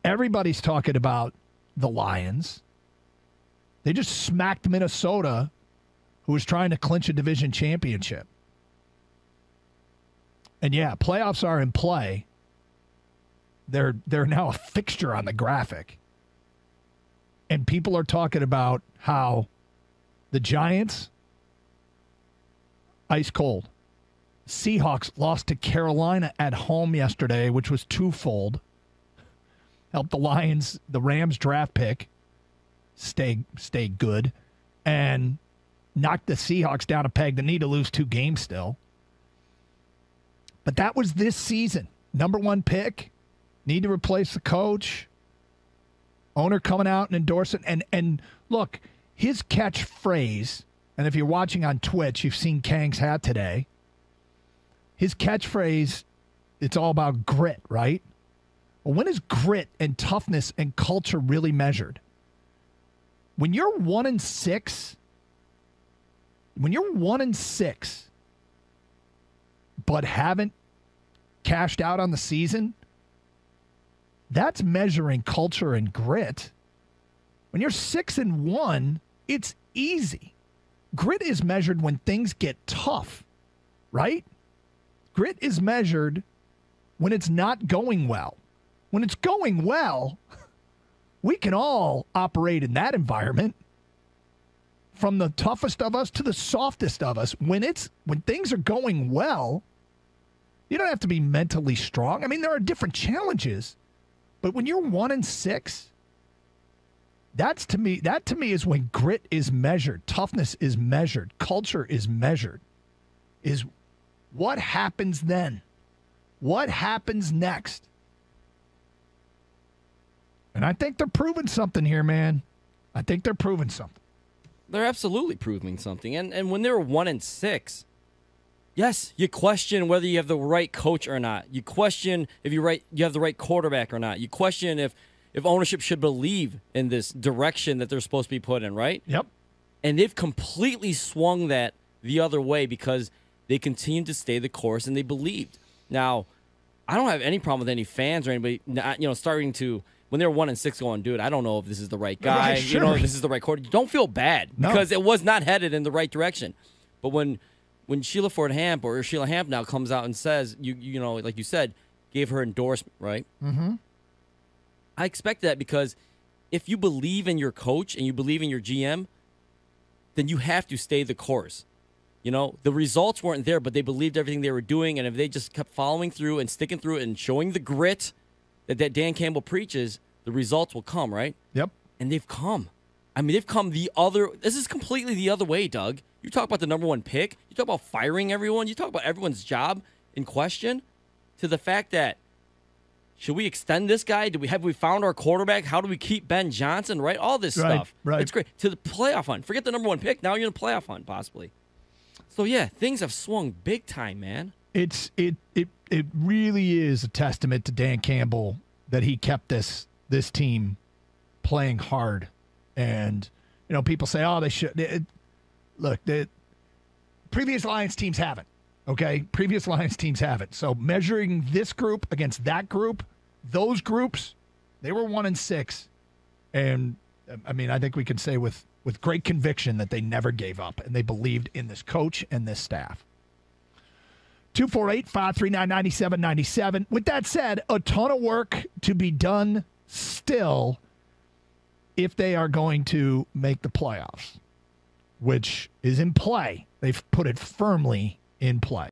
Everybody's talking about the Lions. They just smacked Minnesota, who was trying to clinch a division championship. And yeah, playoffs are in play. They're now a fixture on the graphic. And people are talking about how the Giants, ice cold. Seahawks lost to Carolina at home yesterday, which was twofold. Helped the Rams draft pick stay good, and knocked the Seahawks down a peg. They need to lose 2 games still. But that was this season. Number 1 pick. Need to replace the coach. Owner coming out and endorsing. And look, his catchphrase, and if you're watching on Twitch, you've seen Kang's hat today. His catchphrase, it's all about grit, right? Well, when is grit and toughness and culture really measured? When you're 1-6, but haven't cashed out on the season, that's measuring culture and grit. When you're 6-1, it's easy. Grit is measured when things get tough, right? Grit is measured when it's not going well. When it's going well, we can all operate in that environment, from the toughest of us to the softest of us. When things are going well, you don't have to be mentally strong. I mean, there are different challenges, but when you're 1-6, that to me is when grit is measured, toughness is measured, culture is measured. Is what happens then? What happens next? And I think they're proving something here, man. I think they're proving something. They're absolutely proving something. And when they were 1-6, yes, you question whether you have the right coach or not. You question if you have the right quarterback or not. You question if ownership should believe in this direction that they're supposed to be put in, right? Yep. And they've completely swung that the other way because they continued to stay the course and they believed. Now, I don't have any problem with any fans or anybody, starting to, when they're 1-6 going, dude, I don't know if this is the right guy. Right, sure. If this is the right quarterback. Don't feel bad because it was not headed in the right direction. But when Sheila Ford Hamp or Sheila Hamp now comes out and says, you know, like you said, gave her endorsement, right? Mm-hmm. I expect that because if you believe in your coach and you believe in your GM, then you have to stay the course. You know, the results weren't there, but they believed everything they were doing, and if they just kept following through and sticking through it and showing the grit that Dan Campbell preaches, the results will come, right? Yep. And they've come. I mean, they've come this is completely the other way, Doug. You talk about the number 1 pick. You talk about firing everyone. You talk about everyone's job in question, to the fact that, should we extend this guy? Have we found our quarterback? How do we keep Ben Johnson? Right? All this stuff. Right. It's great. To the playoff hunt. Forget the number 1 pick. Now you're in the playoff hunt, possibly. So, yeah, things have swung big time, man. It really is a testament to Dan Campbell that he kept this team playing hard. And, you know, people say, oh, they should. Look, the previous Lions teams haven't. Okay? Previous Lions teams haven't. So measuring this group against that group, those groups, they were 1-6. And, I mean, I think we can say with great conviction that they never gave up, and they believed in this coach and this staff. 248-539-9797. With that said, a ton of work to be done still if they are going to make the playoffs, which is in play. They've put it firmly in play.